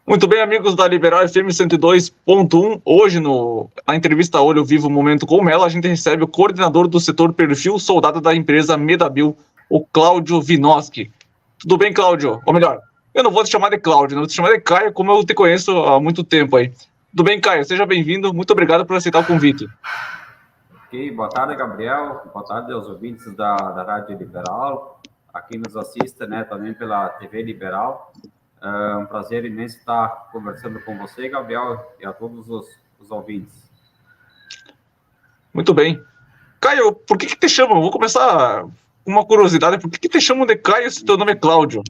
Muito bem, amigos da Liberal FM 102.1. Hoje, na entrevista Olho Vivo Momento com Melo, a gente recebe o coordenador do setor perfil soldado da empresa Medabil, o Cláudio Vinoski. Tudo bem, Cláudio? Ou melhor, eu não vou te chamar de Cláudio, não vou te chamar de Caio, como eu te conheço há muito tempo aí. Tudo bem, Caio? Seja bem-vindo. Muito obrigado por aceitar o convite. Ok, boa tarde, Gabriel. Boa tarde aos ouvintes da Rádio Liberal, aqui nos assista, né, também pela TV Liberal. É um prazer imenso estar conversando com você, Gabriel, e a todos os ouvintes. Muito bem. Caio, por que te chamam? Vou começar com uma curiosidade. Por que te chamam de Caio se teu nome é Cláudio?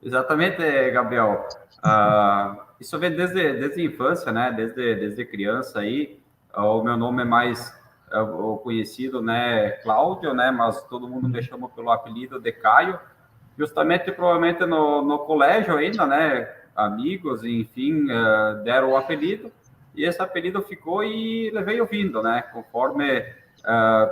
Exatamente, Gabriel. Isso vem desde a infância, né? Desde criança aí. O meu nome é mais o conhecido, né? Cláudio, né? Mas todo mundo me chama pelo apelido de Caio. Justamente, provavelmente no colégio ainda, né? Amigos, enfim, deram o apelido. E esse apelido ficou e levei ouvindo, né? Conforme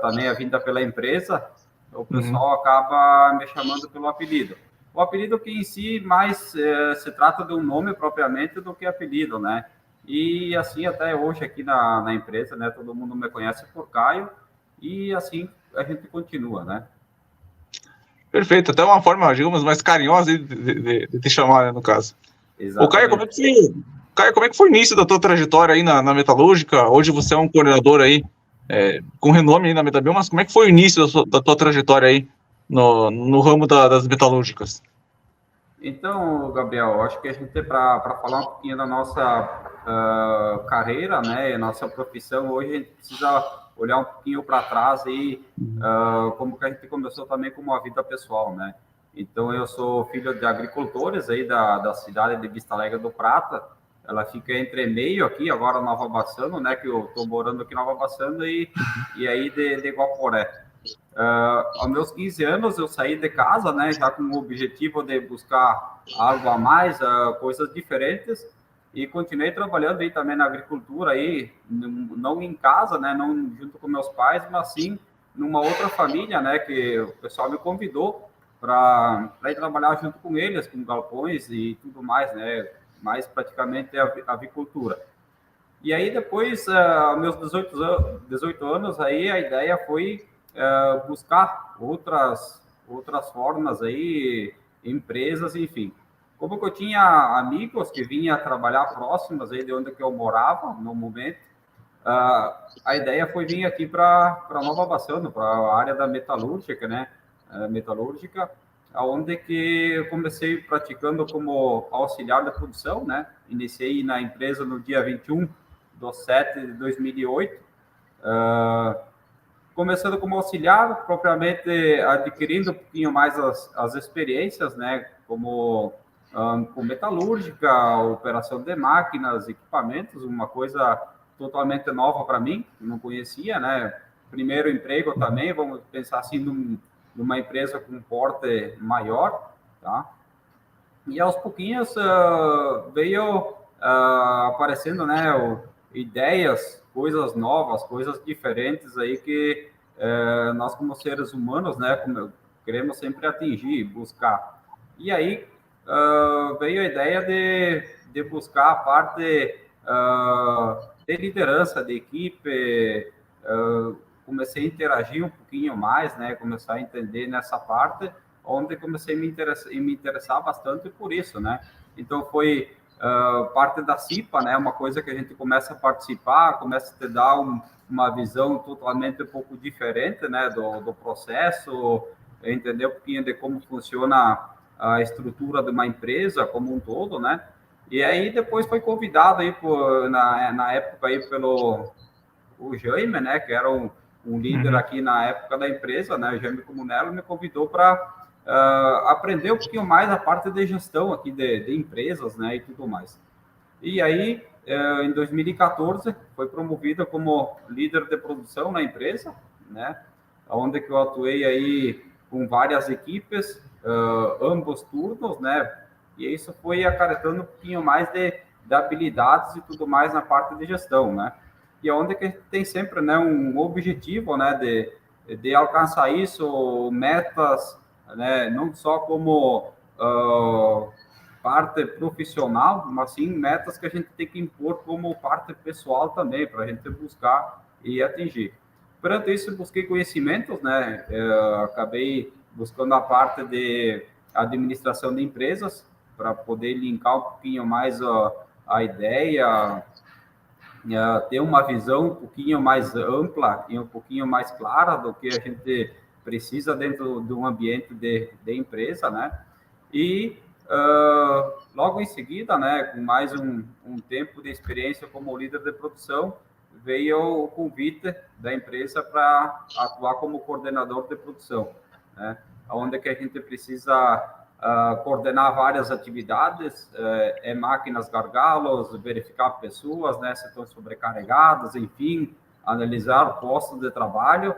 também a vinda pela empresa, o pessoal acaba me chamando pelo apelido. O apelido que em si mais se trata de um nome propriamente do que apelido, né? E assim até hoje aqui na empresa, né? Todo mundo me conhece por Caio e assim a gente continua, né? Perfeito, até uma forma, digamos, mais carinhosa de te chamar, né, no caso. Ô, Caio, como é que foi o início da tua trajetória aí na metalúrgica? Hoje você é um coordenador aí, com renome aí na Medabil, mas como é que foi o início da tua trajetória aí no ramo das metalúrgicas? Então, Gabriel, acho que a gente, para falar um pouquinho da nossa carreira, né, nossa profissão, hoje a gente precisa olhar um pouquinho para trás aí, como que a gente começou também com uma vida pessoal, né? Então, eu sou filho de agricultores aí da cidade de Vista Alegre do Prata. Ela fica entre meio aqui, agora Nova Bassano, né, que eu estou morando aqui em Nova Bassano, e aí de Guaporé. Aos meus 15 anos eu saí de casa, né, já com o objetivo de buscar algo a mais, coisas diferentes, e continuei trabalhando aí também na agricultura aí, não em casa, né, não junto com meus pais, mas sim numa outra família, né, que o pessoal me convidou para ir trabalhar junto com eles, com galpões e tudo mais, né, mais praticamente a avicultura. E aí depois, meus 18 anos, aí a ideia foi buscar outras formas aí, empresas, enfim. Como que eu tinha amigos que vinham trabalhar próximos aí de onde que eu morava no momento, a ideia foi vir aqui para Nova Bassano, para a área da metalúrgica, né? Metalúrgica, onde que eu comecei praticando como auxiliar da produção, né? Iniciei na empresa no dia 21/7/2008, começando como auxiliar, propriamente adquirindo um pouquinho mais as experiências, né? Como com metalúrgica, operação de máquinas, equipamentos, uma coisa totalmente nova para mim, não conhecia, né? Primeiro emprego também, vamos pensar assim, numa empresa com porte maior, tá? E aos pouquinhos veio aparecendo, né, ideias, coisas novas, coisas diferentes aí que nós como seres humanos, né, queremos sempre atingir, buscar. E aí veio a ideia de buscar a parte de liderança de equipe, comecei a interagir um pouquinho mais, né, começar a entender nessa parte, onde comecei a me interessar bastante por isso, né? Então foi parte da CIPA, né? Uma coisa que a gente começa a participar, começa a te dar uma visão totalmente um pouco diferente, né? Do processo, entender um pouquinho de como funciona a estrutura de uma empresa como um todo, né? E aí depois foi convidado aí na época aí pelo o Jaime, né? Que era um líder aqui na época da empresa, né? O Jaime Comunello me convidou para aprender um pouquinho mais a parte de gestão aqui de empresas, né, e tudo mais. E aí, em 2014, foi promovido como líder de produção na empresa, né, onde que eu atuei aí com várias equipes, ambos turnos, né, e isso foi acarretando um pouquinho mais de habilidades e tudo mais na parte de gestão, né, e onde que a gente tem sempre, né, um objetivo, né, de alcançar isso, metas, né, não só como parte profissional, mas sim metas que a gente tem que impor como parte pessoal também, para a gente buscar e atingir. Perante isso, busquei conhecimentos, né? Acabei buscando a parte de administração de empresas, para poder linkar um pouquinho mais a ideia, ter uma visão um pouquinho mais ampla e um pouquinho mais clara do que a gente precisa dentro de um ambiente de empresa, né? E logo em seguida, né, com mais um tempo de experiência como líder de produção, veio o convite da empresa para atuar como coordenador de produção, né? Onde que a gente precisa coordenar várias atividades, máquinas gargalos, verificar pessoas, né, se estão sobrecarregadas, enfim, analisar postos de trabalho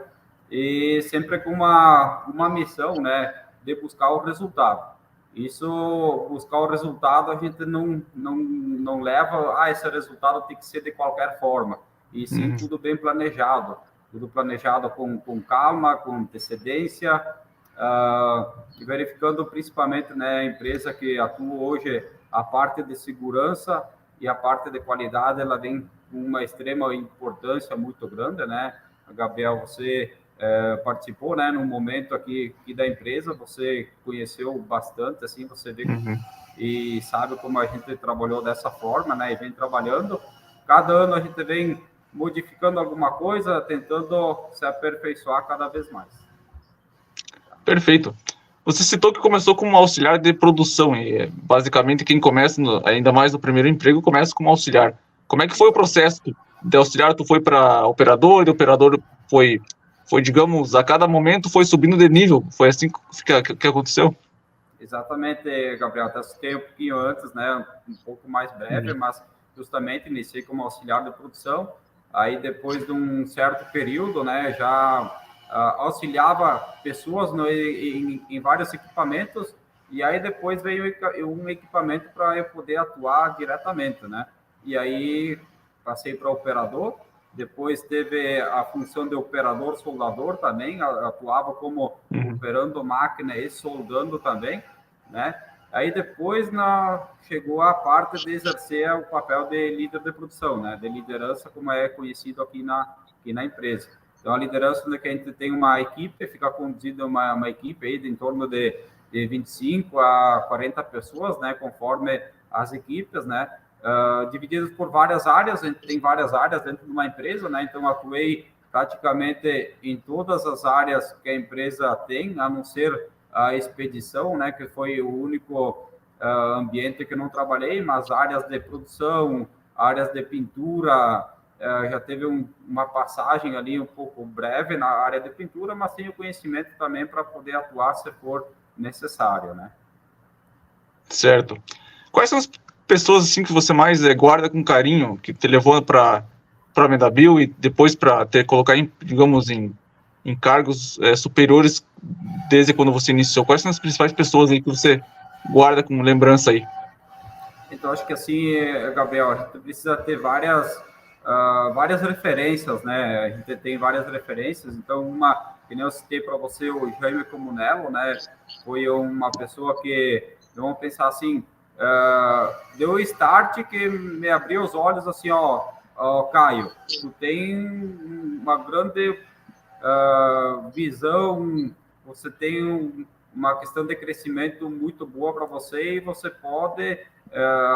e sempre com uma missão, né, de buscar o resultado. Isso, buscar o resultado, a gente não leva, esse resultado tem que ser de qualquer forma, e sim tudo bem planejado, tudo planejado com calma, com antecedência, e verificando principalmente, né, a empresa que atua hoje, a parte de segurança e a parte de qualidade, ela vem com uma extrema importância muito grande, né? Gabriel, você participou, né, num momento aqui da empresa, você conheceu bastante, assim, você vê e sabe como a gente trabalhou dessa forma, né, e vem trabalhando. Cada ano a gente vem modificando alguma coisa, tentando se aperfeiçoar cada vez mais. Perfeito. Você citou que começou como auxiliar de produção, e basicamente quem começa, ainda mais no primeiro emprego, começa como auxiliar. Como é que foi o processo de auxiliar? Tu foi para operador, e o operador foi, digamos, a cada momento foi subindo de nível? Foi assim que aconteceu? Exatamente, Gabriel. Até citei um pouquinho antes, né, um pouco mais breve, mas justamente iniciei como auxiliar de produção. Aí, depois de um certo período, né, já auxiliava pessoas em vários equipamentos, e aí depois veio um equipamento para eu poder atuar diretamente, né? E aí passei para operador, depois teve a função de operador soldador também, atuava como operando máquina e soldando também, né? Aí depois chegou a parte de exercer o papel de líder de produção, né? De liderança, como é conhecido aqui na empresa. Então, a liderança, onde a gente tem uma equipe, fica conduzida uma equipe aí de em torno de 25 a 40 pessoas, né, conforme as equipes, né, divididas por várias áreas. A gente tem várias áreas dentro de uma empresa, né, então atuei praticamente em todas as áreas que a empresa tem, a não ser a expedição, né, que foi o único ambiente que eu não trabalhei, mas áreas de produção, áreas de pintura, já teve uma passagem ali um pouco breve na área de pintura, mas tenho conhecimento também para poder atuar se for necessário, né? Certo. Quais são as pessoas assim que você mais guarda com carinho, que te levou para Medavil e depois para te colocar digamos, em cargos superiores desde quando você iniciou? Quais são as principais pessoas aí que você guarda com lembrança aí? Então, acho que assim, Gabriel, a gente precisa ter várias referências, né? A gente tem várias referências. Então, que nem eu citei para você, o Jaime Comunello, né? Foi uma pessoa que, vamos pensar assim, deu o start que me abriu os olhos assim, Caio, tu tem uma grande visão, você tem uma questão de crescimento muito boa para você, e você pode,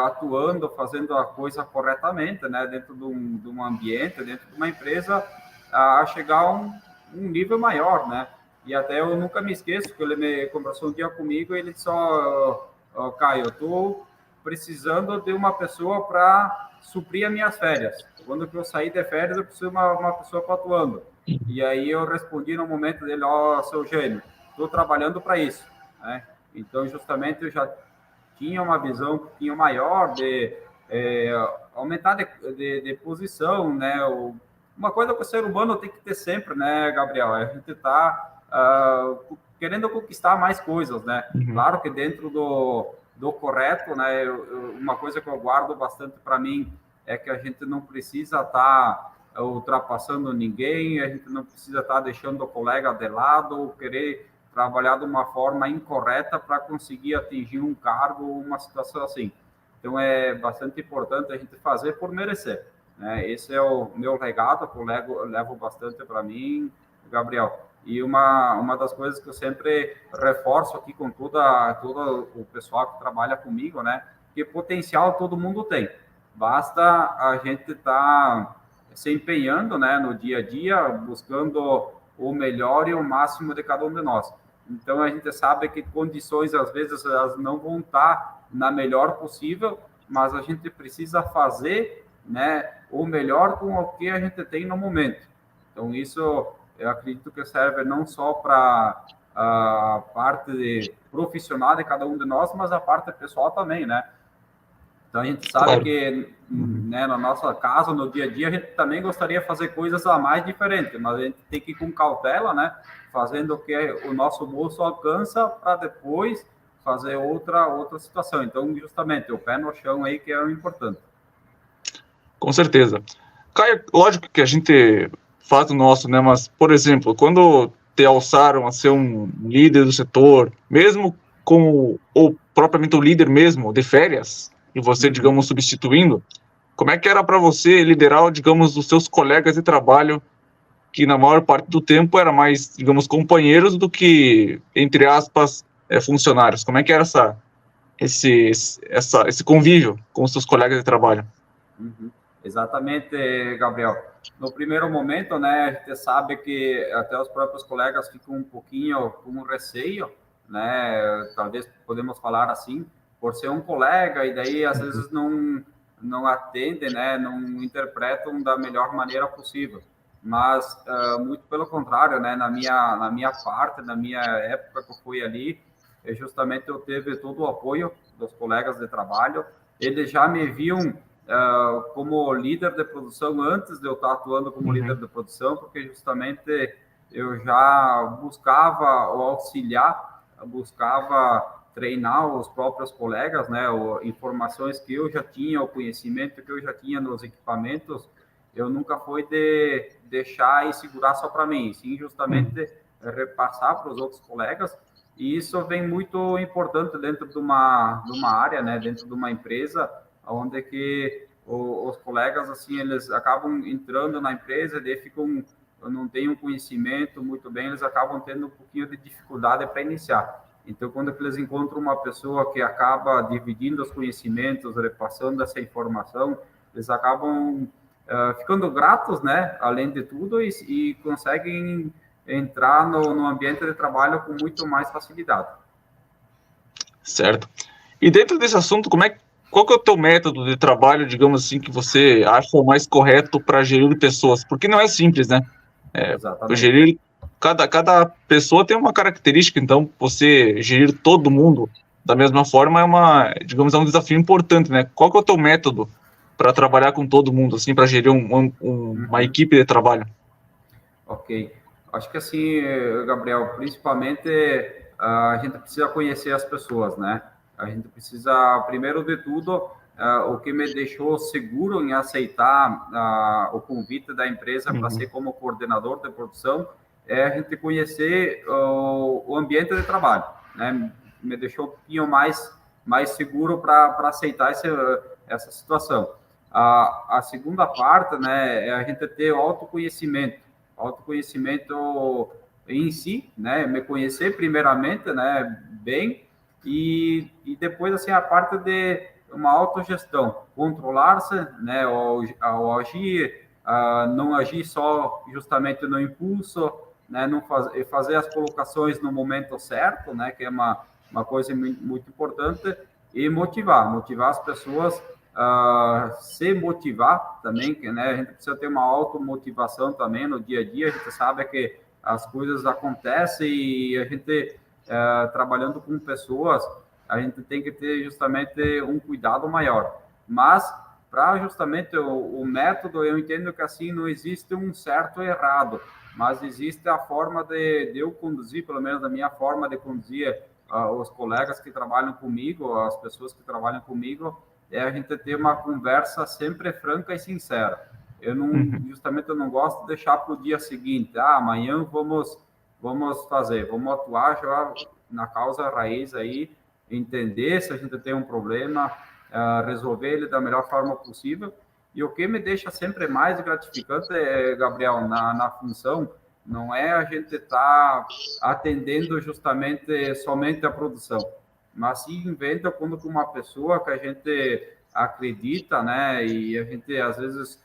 atuando, fazendo a coisa corretamente, né, dentro de um ambiente, dentro de uma empresa, a chegar a um nível maior, né? E até eu nunca me esqueço que ele conversou um dia comigo e ele disse, Caio, eu estou precisando de uma pessoa para suprir as minhas férias. Quando eu sair de férias, eu preciso de uma pessoa para atuando. E aí eu respondi no momento dele, seu Gênio, estou trabalhando para isso, né? Então, justamente, eu já tinha uma visão um pouquinho maior de aumentar de posição, né? Uma coisa que o ser humano tem que ter sempre, né, Gabriel? A gente está querendo conquistar mais coisas, né? Claro que dentro do correto, né? Uma coisa que eu guardo bastante para mim é que a gente não precisa estar ultrapassando ninguém, a gente não precisa estar deixando o colega de lado ou querer trabalhar de uma forma incorreta para conseguir atingir um cargo ou uma situação assim. Então, é bastante importante a gente fazer por merecer, né? Esse é o meu legado, que eu levo bastante para mim, Gabriel. E uma das coisas que eu sempre reforço aqui com todo o pessoal que trabalha comigo, né? Que potencial todo mundo tem. Basta a gente estar se empenhando, né, no dia a dia, buscando o melhor e o máximo de cada um de nós. Então, a gente sabe que condições, às vezes, elas não vão estar na melhor possível, mas a gente precisa fazer, né, o melhor com o que a gente tem no momento. Então, isso eu acredito que serve não só para a parte profissional de cada um de nós, mas a parte pessoal também, né? Então, a gente sabe Claro. que, né, na nossa casa, no dia a dia, a gente também gostaria de fazer coisas a mais diferentes, mas a gente tem que ir com cautela, né? Fazendo o que o nosso bolso alcança para depois fazer outra situação. Então, justamente, o pé no chão aí que é o importante. Com certeza. Caio, lógico que a gente faz o nosso, né? Mas, por exemplo, quando te alçaram a ser um líder do setor, mesmo como, ou propriamente o líder mesmo, de férias, e você, digamos, substituindo, como é que era para você liderar, digamos, os seus colegas de trabalho, que na maior parte do tempo era mais, digamos, companheiros do que, entre aspas, funcionários? Como é que era esse convívio com os seus colegas de trabalho? Uhum. Exatamente, Gabriel. No primeiro momento, né, a gente sabe que até os próprios colegas ficam um pouquinho com receio, né, talvez podemos falar assim, por ser um colega e daí às vezes não atendem, né, não interpretam da melhor maneira possível. Mas muito pelo contrário, né, na minha parte, na minha época que eu fui ali, justamente eu teve todo o apoio dos colegas de trabalho. Eles já me viam como líder de produção antes de eu estar atuando como líder de produção, porque justamente eu já buscava o auxiliar, buscava treinar os próprios colegas, né, informações que eu já tinha, o conhecimento que eu já tinha nos equipamentos, eu nunca fui de deixar e segurar só para mim, sim justamente repassar para os outros colegas, e isso vem muito importante dentro de uma área, né, dentro de uma empresa, onde que os colegas, assim, eles acabam entrando na empresa, daí ficam, não têm um conhecimento muito bem, eles acabam tendo um pouquinho de dificuldade para iniciar. Então, quando eles encontram uma pessoa que acaba dividindo os conhecimentos, repassando essa informação, eles acabam ficando gratos, né, além de tudo, e conseguem entrar no ambiente de trabalho com muito mais facilidade. Certo. E dentro desse assunto, qual que é o teu método de trabalho, digamos assim, que você acha o mais correto para gerir pessoas? Porque não é simples, né? Exatamente. Gerir cada pessoa tem uma característica, então você gerir todo mundo da mesma forma digamos, é um desafio importante, né? Qual que é o teu método para trabalhar com todo mundo, assim, para gerir uma equipe de trabalho? Ok. Acho que assim, Gabriel, principalmente a gente precisa conhecer as pessoas, né? A gente precisa, primeiro de tudo, o que me deixou seguro em aceitar o convite da empresa para ser como coordenador de produção é a gente conhecer o ambiente de trabalho, né? Me deixou um pouquinho mais seguro para aceitar essa situação. A segunda parte, né, é a gente ter autoconhecimento em si, né, me conhecer primeiramente, né, bem, e depois, assim, a parte de uma autogestão, controlar-se, né, ao agir, não agir só justamente no impulso, né, não fazer as colocações no momento certo, né, que é uma coisa muito importante, e motivar as pessoas se motivar também, que, né, a gente precisa ter uma automotivação também no dia a dia, a gente sabe que as coisas acontecem e a gente, trabalhando com pessoas, a gente tem que ter justamente um cuidado maior. Mas, para justamente o método, eu entendo que assim não existe um certo ou errado, mas existe a forma de eu conduzir, pelo menos a minha forma de conduzir os colegas que trabalham comigo, as pessoas que trabalham comigo, é a gente ter uma conversa sempre franca e sincera. Justamente eu não gosto de deixar para o dia seguinte, amanhã vamos vamos fazer? Vamos atuar já na causa raiz aí, entender se a gente tem um problema, resolver ele da melhor forma possível. E o que me deixa sempre mais gratificante, Gabriel, na função, não é a gente estar atendendo justamente somente a produção, mas sim vendo quando uma pessoa que a gente acredita, né, e a gente às vezes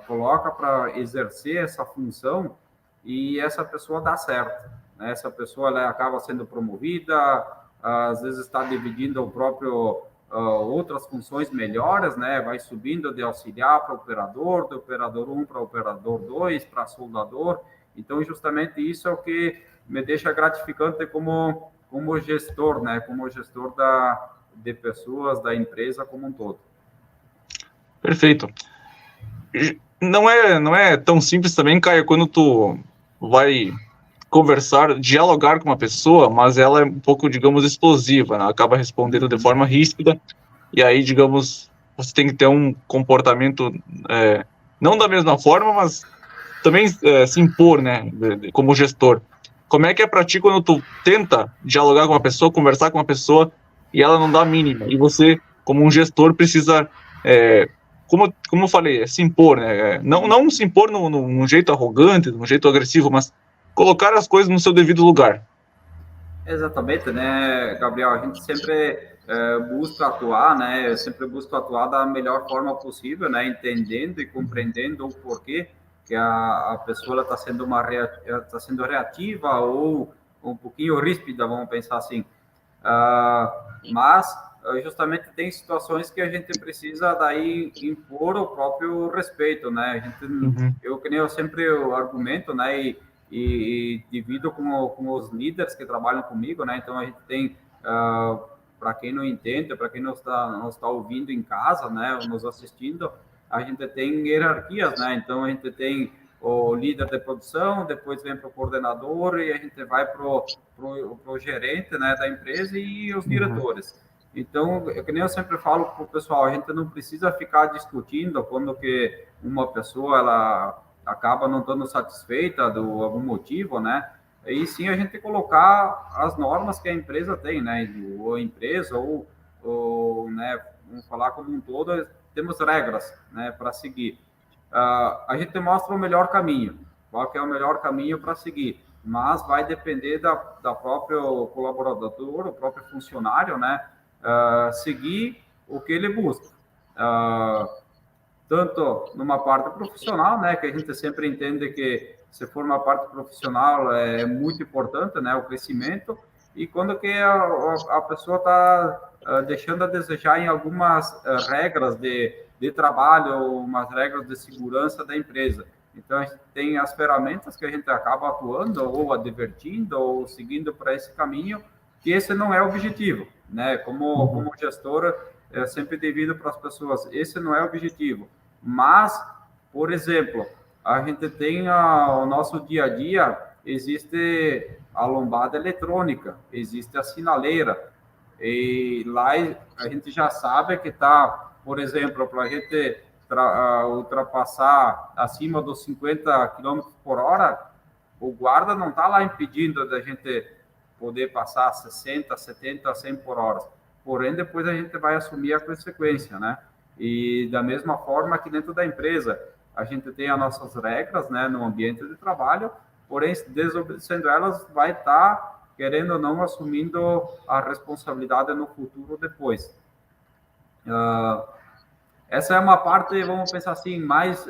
coloca para exercer essa função e essa pessoa dá certo, né? Essa pessoa ela acaba sendo promovida, às vezes está dividindo o próprio outras funções melhores, né? Vai subindo de auxiliar para operador, de operador 1 para operador 2, para soldador. Então, justamente isso é o que me deixa gratificante como gestor, né? Como gestor de pessoas, da empresa como um todo. Perfeito. Não é tão simples também, Caio, quando tu vai conversar, dialogar com uma pessoa, mas ela é um pouco, digamos, explosiva, né? Acaba respondendo de forma ríspida, e aí, digamos, você tem que ter um comportamento não da mesma forma, mas também se impor, né, como gestor. Como é que é para ti quando tu tenta dialogar com uma pessoa, conversar com uma pessoa, e ela não dá a mínima, e você, como um gestor, precisa, como eu falei, se impor, né? Não se impor num jeito arrogante, num jeito agressivo, mas colocar as coisas no seu devido lugar. Exatamente, né, Gabriel? A gente sempre busca atuar, né? Eu sempre busco atuar da melhor forma possível, né? Entendendo e compreendendo o porquê que a pessoa está sendo tá sendo reativa ou um pouquinho ríspida, vamos pensar assim. Mas justamente tem situações que a gente precisa daí impor o próprio respeito, né? Eu que nem eu sempre argumento, né? E divido com os líderes que trabalham comigo, né? Então a gente tem, para quem não entende, para quem não está ouvindo em casa, né? Nos assistindo, a gente tem hierarquias, né? Então a gente tem o líder de produção, depois vem para o coordenador e a gente vai para o gerente, né, da empresa e os diretores. Então, que nem eu sempre falo para o pessoal, a gente não precisa ficar discutindo quando que uma pessoa ela acaba não estando satisfeita de algum motivo, né? E sim a gente colocar as normas que a empresa tem, né? Ou a empresa né, vamos falar como um todo, temos regras, né, para seguir. A gente mostra o melhor caminho, qual que é o melhor caminho para seguir, mas vai depender da próprio colaborador, o próprio funcionário, né, seguir o que ele busca. Tanto numa parte profissional, né, que a gente sempre entende que se for uma parte profissional é muito importante, né, o crescimento, e quando que a pessoa está deixando a desejar em algumas regras de trabalho, umas regras de segurança da empresa. Então, a gente tem as ferramentas que a gente acaba atuando, ou advertindo, ou seguindo para esse caminho, que esse não é o objetivo, né? Como gestor, eu sempre divido para as pessoas, esse não é o objetivo. Mas, por exemplo, a gente tem o nosso dia a dia, existe a lombada eletrônica, existe a sinaleira, e lá a gente já sabe que está, por exemplo, para a gente ultrapassar acima dos 50 km por hora, o guarda não está lá impedindo da gente poder passar 60, 70, 100 por hora. Porém, depois a gente vai assumir a consequência, né? E da mesma forma que dentro da empresa, a gente tem as nossas regras, né, no ambiente de trabalho, porém, desobedecendo elas, vai estar, querendo ou não, assumindo a responsabilidade no futuro depois. Essa é uma parte, vamos pensar assim, mais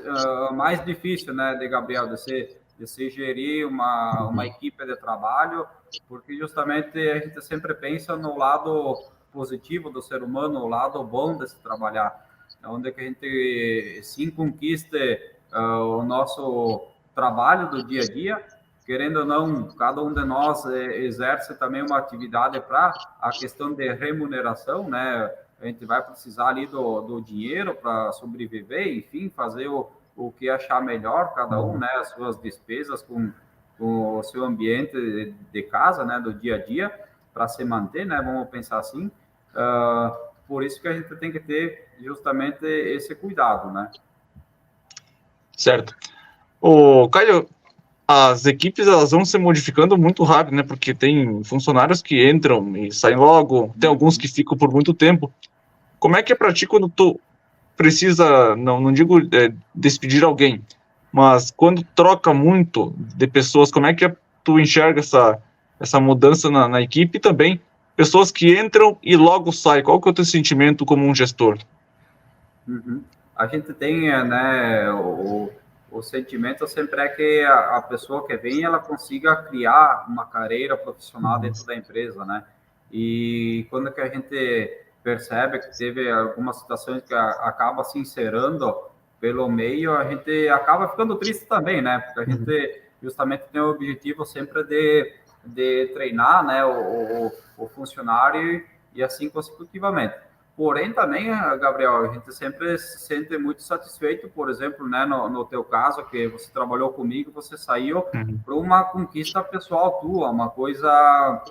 difícil, né, de Gabriel, de se gerir uma equipe de trabalho, porque justamente a gente sempre pensa no lado positivo do ser humano, o lado bom de se trabalhar, onde que a gente sim conquiste o nosso trabalho do dia a dia, querendo ou não, cada um de nós exerce também uma atividade para a questão de remuneração, né? A gente vai precisar ali do dinheiro para sobreviver, enfim, fazer o que achar melhor, cada um, né? As suas despesas com o seu ambiente de casa, né? Do dia a dia, para se manter, né? Vamos pensar assim. Por isso que a gente tem que ter justamente esse cuidado, né? Certo. Ô, Caio, as equipes elas vão se modificando muito rápido, né? Porque tem funcionários que entram e saem logo, tem alguns que ficam por muito tempo. Como é que é para ti quando tu precisa, não digo despedir alguém, mas quando troca muito de pessoas, como é que tu enxerga essa mudança na equipe e também pessoas que entram e logo saem? Qual que é o teu sentimento como um gestor? Uhum. A gente tem, né, o sentimento sempre é que a pessoa que vem, ela consiga criar uma carreira profissional dentro da empresa, né? E quando que a gente percebe que teve algumas situações que acaba se inserando pelo meio, a gente acaba ficando triste também, né? Porque a gente justamente tem o objetivo sempre de treinar, né, o funcionário e assim consecutivamente. Porém, também, Gabriel, a gente sempre se sente muito satisfeito, por exemplo, né, no teu caso, que você trabalhou comigo, você saiu para uma conquista pessoal tua, uma coisa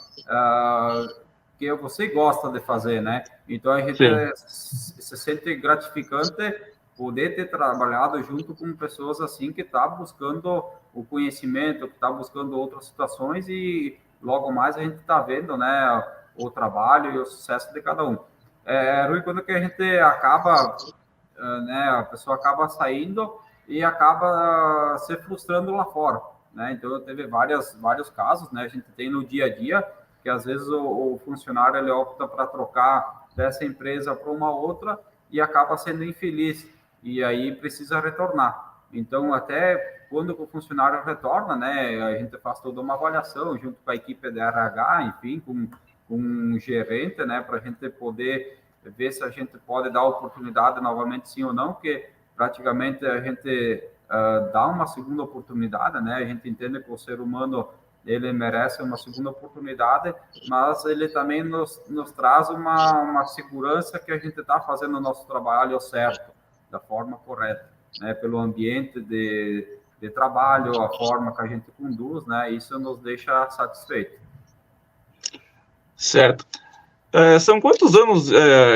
que você gosta de fazer, né? Então, a gente Sim. se sente gratificante poder ter trabalhado junto com pessoas assim que tá buscando o conhecimento, que tá buscando outras situações e logo mais a gente está vendo, né, o trabalho e o sucesso de cada um. Rui, quando que a gente acaba, né, a pessoa acaba saindo e acaba se frustrando lá fora, né? Então, teve vários casos, né? A gente tem no dia a dia que às vezes o funcionário ele opta para trocar dessa empresa para uma outra e acaba sendo infeliz e aí precisa retornar. Então, até quando o funcionário retorna, né, a gente faz toda uma avaliação junto com a equipe de RH, enfim, com um gerente, né, para a gente poder ver se a gente pode dar oportunidade novamente, sim ou não, porque praticamente a gente dá uma segunda oportunidade, né? A gente entende que o ser humano ele merece uma segunda oportunidade, mas ele também nos traz uma segurança que a gente está fazendo o nosso trabalho certo, da forma correta, né? Pelo ambiente de trabalho, a forma que a gente conduz, né? Isso nos deixa satisfeito. Certo. São quantos anos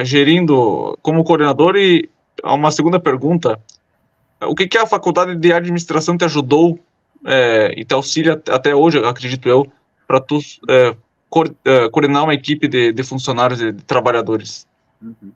gerindo como coordenador? E uma segunda pergunta, o que a faculdade de administração te ajudou e te auxilia até hoje, acredito eu, para tu coordenar uma equipe de funcionários e de trabalhadores? Uhum.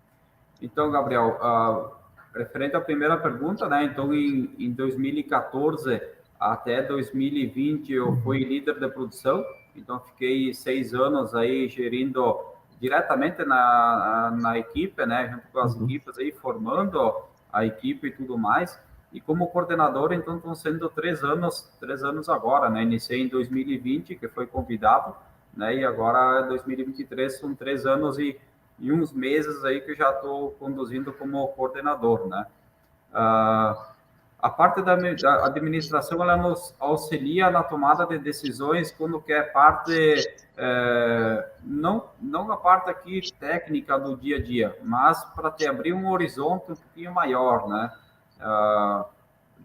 Então, Gabriel, referente à primeira pergunta, né? Então, em 2014 até 2020, eu fui líder de produção. Então, fiquei 6 anos aí gerindo diretamente na equipe, né? Junto com as equipes aí, formando a equipe e tudo mais. E como coordenador, então, estão sendo 3 anos agora, né? Iniciei em 2020, que foi convidado, né? E agora, 2023, são 3 anos e uns meses aí que eu já estou conduzindo como coordenador, né? A parte da administração, ela nos auxilia na tomada de decisões quando que é parte, não a parte aqui técnica do dia a dia, mas para te abrir um horizonte um pouquinho maior, né?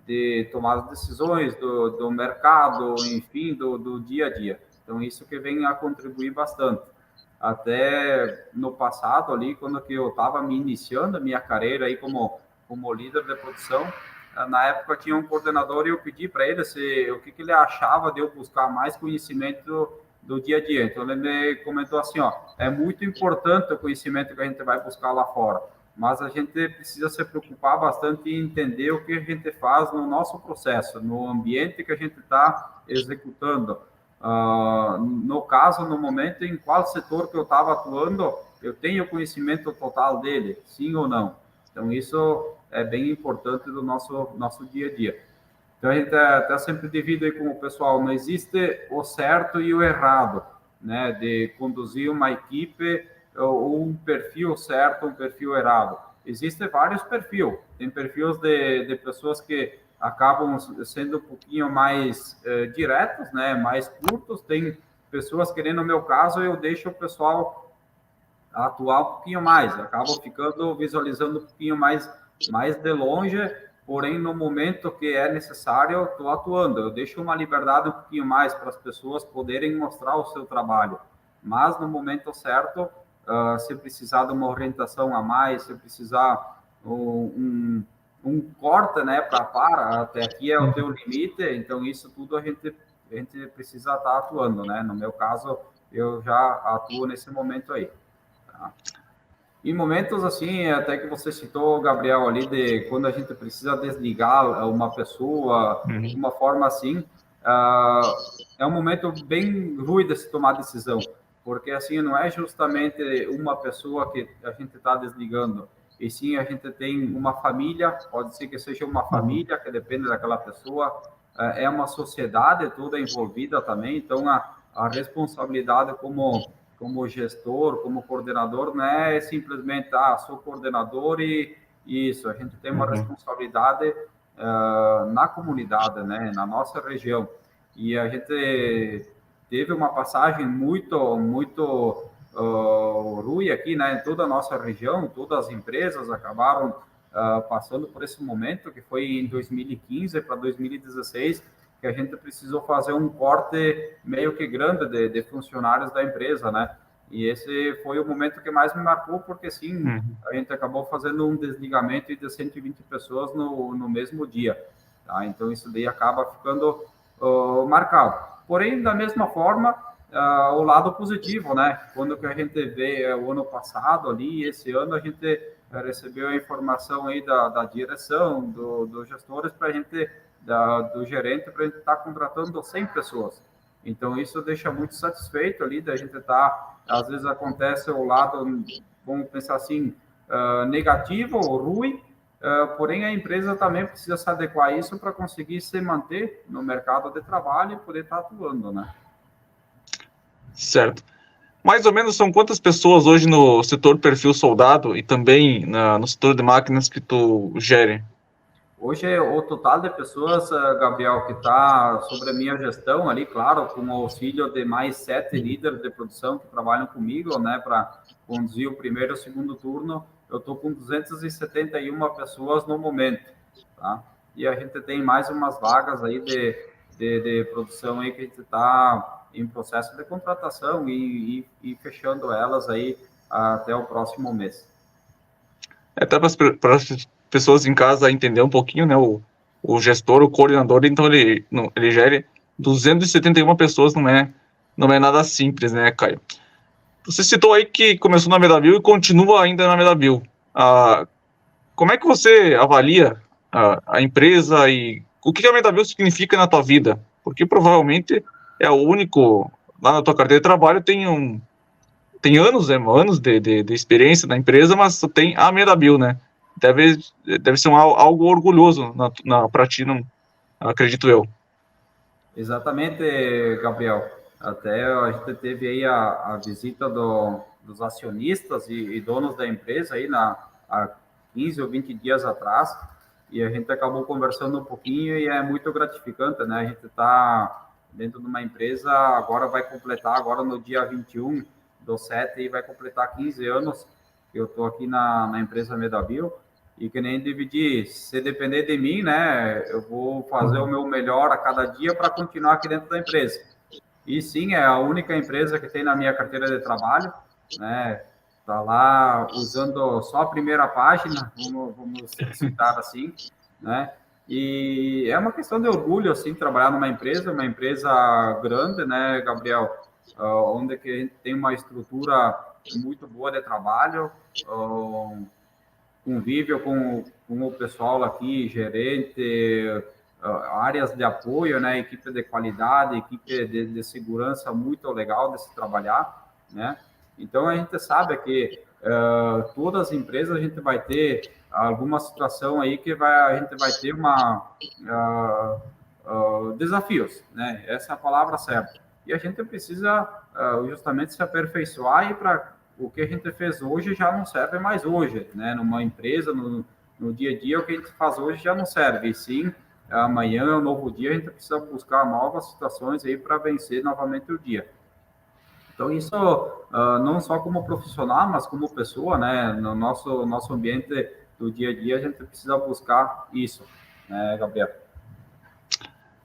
De tomar decisões do mercado, enfim, do dia a dia. Então, isso que vem a contribuir bastante. Até no passado ali, quando que eu estava me iniciando a minha carreira aí como líder de produção, na época tinha um coordenador e eu pedi para ele o que ele achava de eu buscar mais conhecimento do dia a dia. Então ele me comentou assim, ó, é muito importante o conhecimento que a gente vai buscar lá fora, mas a gente precisa se preocupar bastante em entender o que a gente faz no nosso processo, no ambiente que a gente está executando. No caso, no momento em qual setor que eu estava atuando, eu tenho conhecimento total dele, sim ou não? Então, isso é bem importante do nosso dia a dia. Então, a gente até sempre divide aí com o pessoal, não existe o certo e o errado, né, de conduzir uma equipe ou um perfil certo, um perfil errado. Existem vários perfis. Tem perfis de pessoas que acabam sendo um pouquinho mais diretos, né, mais curtos. Tem pessoas que, no meu caso, eu deixo o pessoal atuar um pouquinho mais, acabo ficando visualizando um pouquinho mais de longe, porém no momento que é necessário, estou atuando. Eu deixo uma liberdade um pouquinho mais para as pessoas poderem mostrar o seu trabalho, mas no momento certo, se precisar de uma orientação a mais, se precisar um corte, né, para até aqui é o teu limite, então isso tudo a gente precisa estar atuando, né? No meu caso, eu já atuo nesse momento aí. Tá? Em momentos assim, até que você citou, Gabriel, ali de quando a gente precisa desligar uma pessoa, de uma forma assim, é um momento bem ruim de se tomar decisão, porque assim não é justamente uma pessoa que a gente está desligando, e sim a gente tem uma família, pode ser que seja uma família que depende daquela pessoa, é uma sociedade toda envolvida também, então a responsabilidade como gestor, como coordenador, não é simplesmente, sou coordenador e isso, a gente tem uma responsabilidade na comunidade, né, na nossa região. E a gente teve uma passagem muito ruim aqui, né, em toda a nossa região, todas as empresas acabaram passando por esse momento, que foi em 2015 para 2016, que a gente precisou fazer um corte meio que grande de funcionários da empresa, né? E esse foi o momento que mais me marcou, porque sim, a gente acabou fazendo um desligamento de 120 pessoas no mesmo dia, tá? Então isso daí acaba ficando marcado. Porém, da mesma forma, o lado positivo, né? Quando que a gente vê o ano passado ali, esse ano a gente recebeu a informação aí da direção, dos gestores, para a gente do gerente para a gente estar contratando 100 pessoas. Então, isso deixa muito satisfeito ali da gente estar, às vezes acontece o lado, vamos pensar assim, negativo ou ruim, porém a empresa também precisa se adequar a isso para conseguir se manter no mercado de trabalho e poder estar atuando, né? Certo. Mais ou menos são quantas pessoas hoje no setor perfil soldado e também no setor de máquinas que tu gere? Hoje, o total de pessoas, Gabriel, que está sobre a minha gestão ali, claro, com o auxílio de mais 7 líderes de produção que trabalham comigo, né, para conduzir o primeiro e o segundo turno, eu estou com 271 pessoas no momento, tá? E a gente tem mais umas vagas aí de produção aí que a gente está em processo de contratação e fechando elas aí até o próximo mês. Até para as pessoas em casa entender um pouquinho, né? O gestor, o coordenador, então ele gere 271 pessoas, não é nada simples, né, Caio? Você citou aí que começou na Medavil e continua ainda na Medavil. Como é que você avalia a empresa e o que a Medavil significa na tua vida? Porque provavelmente é o único, lá na tua carteira de trabalho tem anos, anos de experiência na empresa, mas só tem a Medavil, né? Deve ser algo orgulhoso para ti, não, acredito eu. Exatamente, Gabriel. Até a gente teve aí a visita dos acionistas e donos da empresa aí há 15 ou 20 dias atrás, e a gente acabou conversando um pouquinho e é muito gratificante, né? A gente está dentro de uma empresa, agora vai completar, agora no dia 21/7, e vai completar 15 anos que eu estou aqui na empresa Medavil. E que nem dividir, se depender de mim, né, eu vou fazer o meu melhor a cada dia para continuar aqui dentro da empresa. E sim, é a única empresa que tem na minha carteira de trabalho, né, tá lá usando só a primeira página, vamos citar assim, né, e é uma questão de orgulho, assim, trabalhar numa empresa grande, né, Gabriel, onde que a gente tem uma estrutura muito boa de trabalho, convívio com o pessoal aqui, gerente, áreas de apoio, né, equipe de qualidade, equipe de segurança muito legal de se trabalhar, né? Então, a gente sabe que todas as empresas a gente vai ter alguma situação aí que a gente vai ter desafios, né? Essa é a palavra certa. E a gente precisa justamente se aperfeiçoar e para o que a gente fez hoje já não serve mais hoje, né? Numa empresa, no dia a dia, o que a gente faz hoje já não serve. E sim, amanhã é um novo dia, a gente precisa buscar novas situações aí para vencer novamente o dia. Então, isso não só como profissional, mas como pessoa, né? No nosso ambiente do dia a dia, a gente precisa buscar isso, né, Gabriel?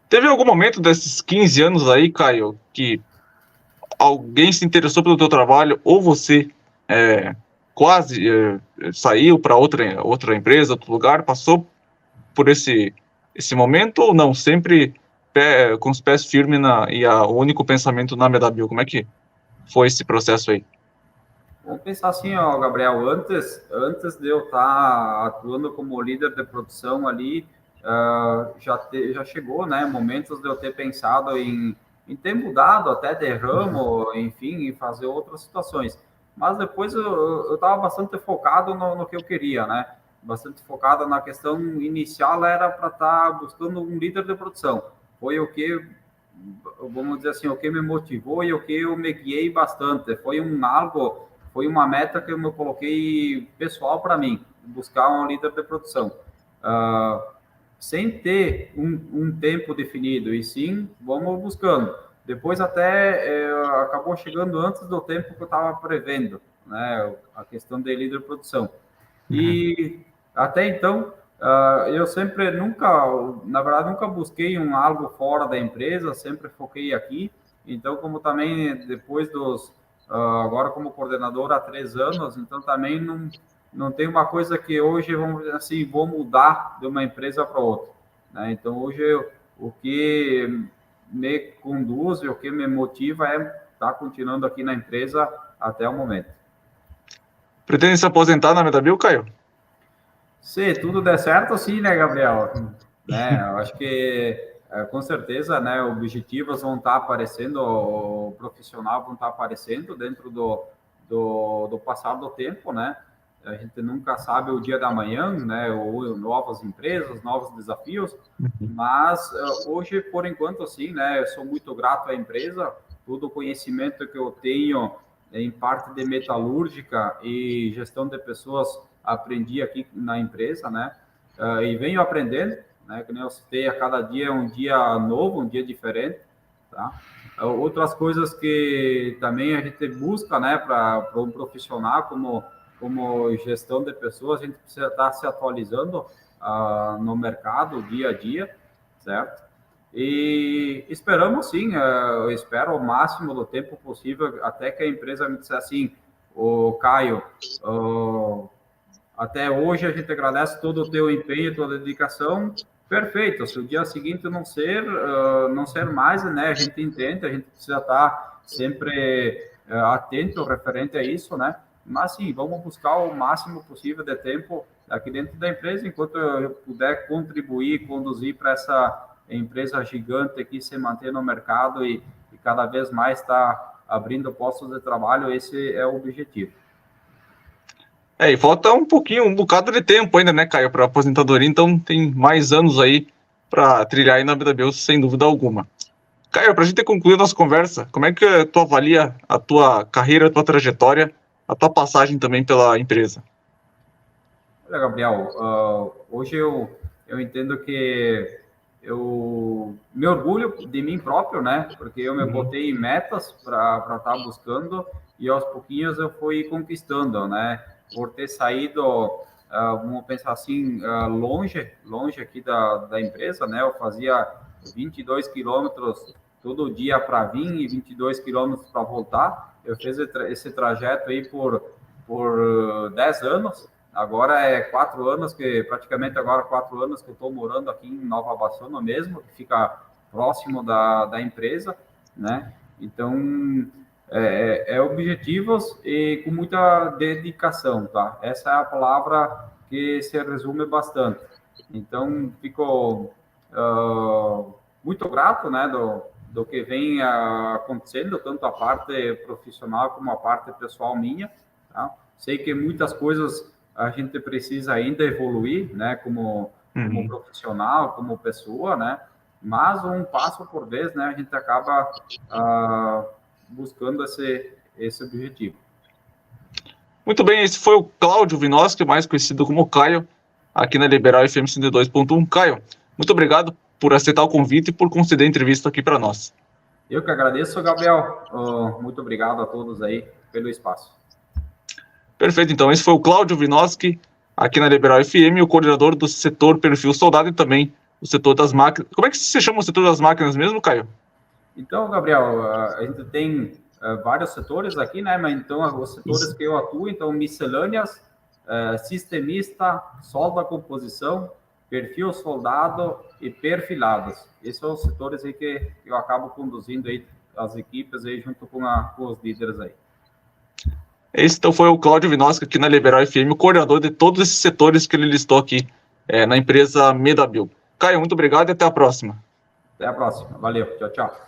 Teve algum momento desses 15 anos aí, Caio, que alguém se interessou pelo teu trabalho ou você quase saiu para outra empresa, outro lugar, passou por esse momento ou não? Sempre com os pés firmes o único pensamento na MW? Como é que foi esse processo aí? Vamos pensar assim, ó, Gabriel, antes de eu estar atuando como líder de produção ali, já chegou, né, momentos de eu ter pensado em ter mudado até de ramo, enfim, em fazer outras situações. Mas depois eu estava bastante focado no que eu queria, né? Bastante focado na questão inicial, era para estar buscando um líder de produção. Foi o que, vamos dizer assim, o que me motivou e o que eu me guiei bastante. Foi uma meta que eu me coloquei pessoal para mim, buscar um líder de produção. Sem ter um tempo definido, e sim, vamos buscando. Depois até acabou chegando antes do tempo que eu estava prevendo, né, a questão de líder de produção. E até então, eu sempre na verdade, nunca busquei algo fora da empresa, sempre foquei aqui. Então, como também depois agora como coordenador há 3 anos, então também não tem uma coisa que hoje, vamos dizer assim, vou mudar de uma empresa para outra, né? Então, hoje, o que me conduz e o que me motiva é estar continuando aqui na empresa até o momento. Pretende se aposentar na MW, Caio? Se tudo der certo, sim, né, Gabriel? Né, eu acho que, com certeza, né, objetivos vão estar aparecendo, o profissional vão estar aparecendo dentro do passar do tempo, né? A gente nunca sabe o dia da manhã, né? Ou novas empresas, novos desafios, mas hoje, por enquanto, sim, né? Eu sou muito grato à empresa, todo o conhecimento que eu tenho em parte de metalúrgica e gestão de pessoas aprendi aqui na empresa, né? E venho aprendendo, né? Que nem eu citei, a cada dia é um dia novo, um dia diferente, tá? Outras coisas que também a gente busca, né? Para um profissional como gestão de pessoas, a gente precisa estar se atualizando no mercado dia a dia, certo? E esperamos sim, eu espero o máximo do tempo possível, até que a empresa me dissesse assim, o Caio, até hoje a gente agradece todo o teu empenho, toda a dedicação. Perfeito. Se o dia seguinte não ser mais, né? A gente entende, a gente precisa estar sempre atento referente a isso, né? Mas sim, vamos buscar o máximo possível de tempo aqui dentro da empresa, enquanto eu puder contribuir, conduzir para essa empresa gigante aqui se manter no mercado e cada vez mais estar abrindo postos de trabalho, esse é o objetivo. E falta um bocado de tempo ainda, né, Caio, para aposentadoria, então tem mais anos aí para trilhar aí na MW, sem dúvida alguma. Caio, para a gente concluir a nossa conversa, como é que tu avalia a tua carreira, a tua trajetória, a tua passagem também pela empresa? Olha, Gabriel, hoje eu entendo que eu me orgulho de mim próprio, né? Porque eu me botei em metas para estar buscando e aos pouquinhos eu fui conquistando, né? Por ter saído, vamos pensar assim, longe aqui da empresa, né? Eu fazia 22 quilômetros todo dia para vir e 22 quilômetros para voltar. Eu fiz esse trajeto aí por 10 anos. Agora é 4 anos praticamente agora 4 anos que eu estou morando aqui em Nova Bassano mesmo, que fica próximo da empresa, né? Então, objetivos e com muita dedicação, tá? Essa é a palavra que se resume bastante. Então, fico muito grato, né, do que vem acontecendo, tanto a parte profissional como a parte pessoal minha, tá? Sei que muitas coisas a gente precisa ainda evoluir, né, como profissional, como pessoa, né, mas um passo por vez, né, a gente acaba buscando esse objetivo. Muito bem, esse foi o Cláudio Vinoschi, mais conhecido como Caio, aqui na Liberal FM 102.1. Caio, muito obrigado por aceitar o convite e por conceder a entrevista aqui para nós. Eu que agradeço, Gabriel. Muito obrigado a todos aí pelo espaço. Perfeito, então esse foi o Cláudio Vinoschi, aqui na Liberal FM, o coordenador do setor perfil soldado e também o setor das máquinas. Como é que se chama o setor das máquinas mesmo, Caio? Então, Gabriel, a gente tem vários setores aqui, né? Mas então os setores que eu atuo, então miscelâneas, sistemista, solda composição, perfil soldado e perfilados. Esses são os setores aí que eu acabo conduzindo aí as equipes aí junto com os líderes aí. Esse então foi o Cláudio Vinosca aqui na Liberal FM, o coordenador de todos esses setores que ele listou aqui na empresa Medabil. Caio, muito obrigado e até a próxima. Até a próxima. Valeu. Tchau, tchau.